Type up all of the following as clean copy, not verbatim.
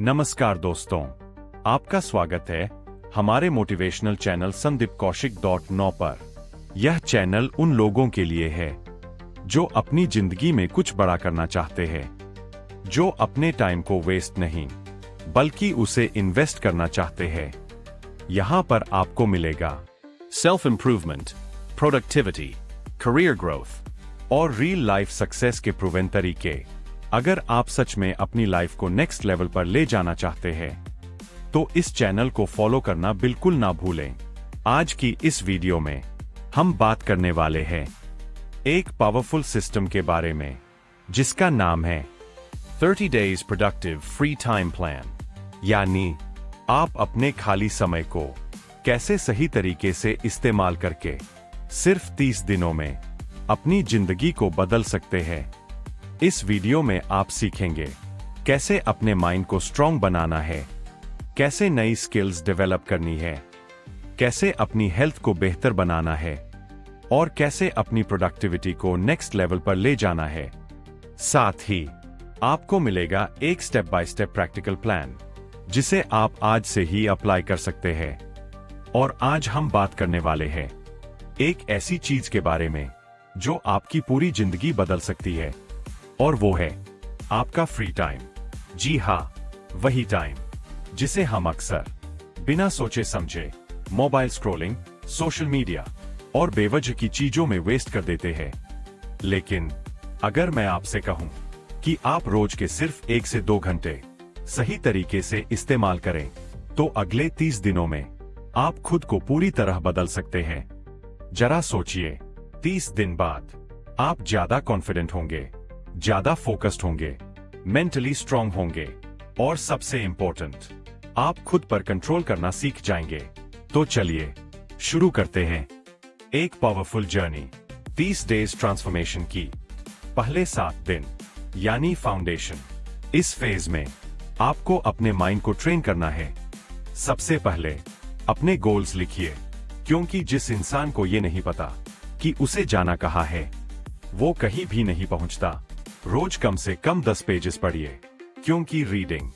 नमस्कार दोस्तों, आपका स्वागत है हमारे मोटिवेशनल चैनल sandeepkaushik.9 पर। यह चैनल उन लोगों के लिए है जो अपनी जिंदगी में कुछ बड़ा करना चाहते हैं, जो अपने टाइम को वेस्ट नहीं बल्कि उसे इन्वेस्ट करना चाहते हैं। यहाँ पर आपको मिलेगा self improvement, productivity, career growth और रियल लाइफ सक्सेस के प्रूवन तरीके। अगर आप सच में अपनी लाइफ को नेक्स्ट लेवल पर ले जाना चाहते हैं तो इस चैनल को फॉलो करना बिल्कुल ना भूलें। आज की इस वीडियो में हम बात करने वाले हैं एक पावरफुल सिस्टम के बारे में जिसका नाम है 30 Days Productive Free Time Plan, यानी आप अपने खाली समय को कैसे सही तरीके से इस्तेमाल करके सिर्फ 30 दिनों में अपनी जिंदगी को बदल सकते हैं। इस वीडियो में आप सीखेंगे कैसे अपने माइंड को स्ट्रॉन्ग बनाना है, कैसे नई स्किल्स डेवलप करनी है, कैसे अपनी हेल्थ को बेहतर बनाना है और कैसे अपनी प्रोडक्टिविटी को नेक्स्ट लेवल पर ले जाना है। साथ ही आपको मिलेगा एक step by step practical plan जिसे आप आज से ही अप्लाई कर सकते हैं। और आज हम बात करने वाले हैं एक ऐसी चीज के बारे में जो आपकी पूरी जिंदगी बदल सकती है, और वो है आपका फ्री टाइम। जी हाँ, वही टाइम जिसे हम अक्सर बिना सोचे समझे मोबाइल स्क्रॉलिंग, सोशल मीडिया और बेवजह की चीजों में वेस्ट कर देते हैं। लेकिन अगर मैं आपसे कहूं कि आप रोज के सिर्फ 1 से 2 घंटे सही तरीके से इस्तेमाल करें तो अगले 30 दिनों में आप खुद को पूरी तरह बदल सकते हैं। जरा सोचिए, 30 दिन बाद आप ज्यादा कॉन्फिडेंट होंगे, ज्यादा फोकस्ड होंगे, मेंटली स्ट्रांग होंगे और सबसे इंपॉर्टेंट, आप खुद पर कंट्रोल करना सीख जाएंगे। तो चलिए शुरू करते हैं एक पावरफुल जर्नी 30 डेज ट्रांसफॉर्मेशन की। पहले 7 दिन यानी फाउंडेशन। इस फेज में आपको अपने माइंड को ट्रेन करना है। सबसे पहले अपने गोल्स लिखिए, क्योंकि जिस इंसान को ये नहीं पता कि उसे जाना कहाँ है वो कहीं भी नहीं पहुंचता। रोज कम से कम 10 पेजेस पढ़िए, क्योंकि रीडिंग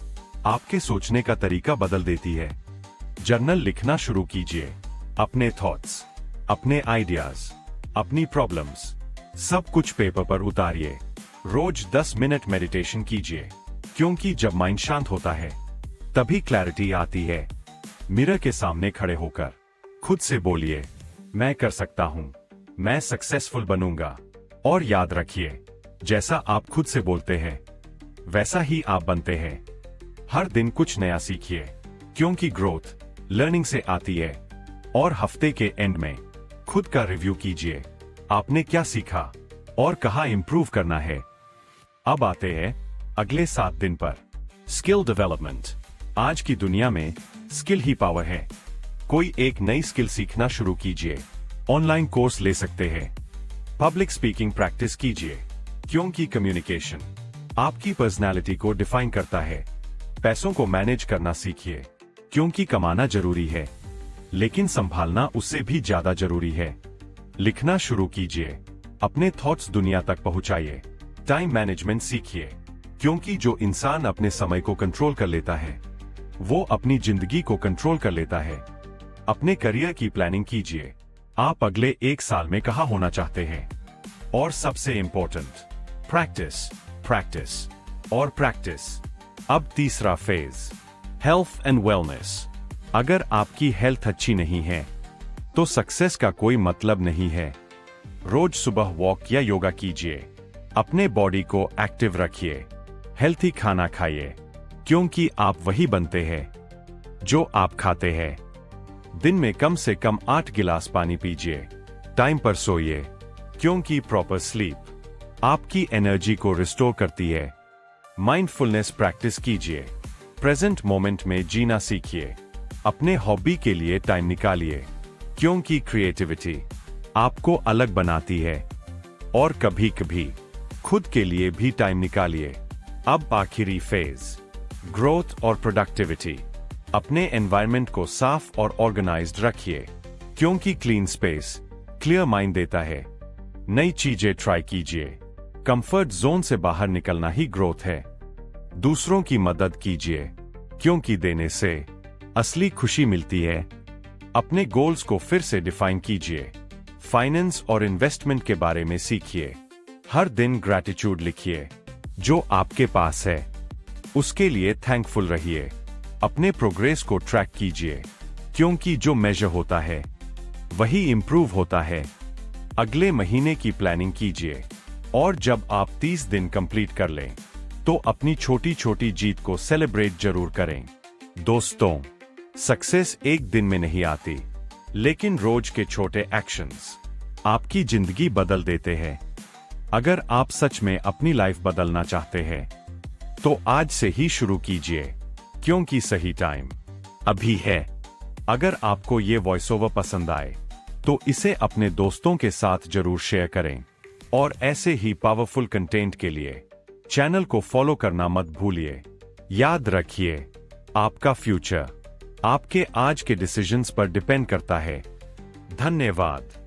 आपके सोचने का तरीका बदल देती है। जर्नल लिखना शुरू कीजिए, अपने थॉट्स, अपने आइडियाज, अपनी प्रॉब्लम्स, सब कुछ पेपर पर उतारिए। रोज 10 मिनट मेडिटेशन कीजिए, क्योंकि जब माइंड शांत होता है तभी क्लैरिटी आती है। मिरर के सामने खड़े होकर खुद से बोलिए, मैं कर सकता हूं, मैं सक्सेसफुल बनूंगा। और याद रखिए, जैसा आप खुद से बोलते हैं वैसा ही आप बनते हैं। हर दिन कुछ नया सीखिए, क्योंकि ग्रोथ लर्निंग से आती है। और हफ्ते के एंड में खुद का रिव्यू कीजिए, आपने क्या सीखा और कहाँ इंप्रूव करना है। अब आते हैं अगले 7 दिन पर। Skill development. आज की दुनिया में स्किल ही पावर है। कोई एक नई स्किल सीखना शुरू कीजिए, ऑनलाइन कोर्स ले सकते हैं, पब्लिक स्पीकिंग प्रैक्टिस कीजिए, क्योंकि कम्युनिकेशन आपकी पर्सनालिटी को डिफाइन करता है। पैसों को मैनेज करना सीखिए, क्योंकि कमाना जरूरी है लेकिन संभालना उससे भी ज्यादा जरूरी है। लिखना शुरू कीजिए, अपने थॉट्स दुनिया तक पहुंचाइए। टाइम मैनेजमेंट सीखिए, क्योंकि जो इंसान अपने समय को कंट्रोल कर लेता है वो अपनी जिंदगी को कंट्रोल कर लेता है। अपने करियर की प्लानिंग कीजिए, आप अगले 1 साल में कहाँ होना चाहते हैं। और सबसे इंपॉर्टेंट, प्रैक्टिस, प्रैक्टिस और प्रैक्टिस। अब तीसरा फेज, हेल्थ एंड वेलनेस। अगर आपकी हेल्थ अच्छी नहीं है तो सक्सेस का कोई मतलब नहीं है। रोज सुबह वॉक या योगा कीजिए, अपने बॉडी को एक्टिव रखिए, हेल्थी खाना खाइए, क्योंकि आप वही बनते हैं जो आप खाते हैं। दिन में कम से कम 8 गिलास पानी पीजिए। टाइम पर सोइए, क्योंकि प्रॉपर स्लीप आपकी एनर्जी को रिस्टोर करती है। माइंडफुलनेस प्रैक्टिस कीजिए, प्रेजेंट मोमेंट में जीना सीखिए। अपने हॉबी के लिए टाइम निकालिए, क्योंकि क्रिएटिविटी आपको अलग बनाती है। और कभी कभी खुद के लिए भी टाइम निकालिए। अब आखिरी फेज, ग्रोथ और प्रोडक्टिविटी। अपने एनवायरनमेंट को साफ और ऑर्गेनाइज्ड रखिए, क्योंकि क्लीन स्पेस क्लियर माइंड देता है। नई चीजें ट्राई कीजिए, कंफर्ट जोन से बाहर निकलना ही ग्रोथ है। दूसरों की मदद कीजिए, क्योंकि देने से असली खुशी मिलती है। अपने गोल्स को फिर से डिफाइन कीजिए। फाइनेंस और इन्वेस्टमेंट के बारे में सीखिए। हर दिन ग्रैटिट्यूड लिखिए। जो आपके पास है उसके लिए थैंकफुल रहिए। अपने प्रोग्रेस को ट्रैक कीजिए, क्योंकि जो मेजर होता है वही इंप्रूव होता है। अगले महीने की प्लानिंग कीजिए, और जब आप 30 दिन कंप्लीट कर लें तो अपनी छोटी छोटी जीत को सेलिब्रेट जरूर करें। दोस्तों, सक्सेस एक दिन में नहीं आती, लेकिन रोज के छोटे एक्शंस आपकी जिंदगी बदल देते हैं। अगर आप सच में अपनी लाइफ बदलना चाहते हैं तो आज से ही शुरू कीजिए, क्योंकि सही टाइम अभी है। अगर आपको ये वॉइस ओवर पसंद आए तो इसे अपने दोस्तों के साथ जरूर शेयर करें, और ऐसे ही पावरफुल कंटेंट के लिए चैनल को फॉलो करना मत भूलिए। याद रखिए, आपका फ्यूचर आपके आज के डिसीजंस पर डिपेंड करता है। धन्यवाद।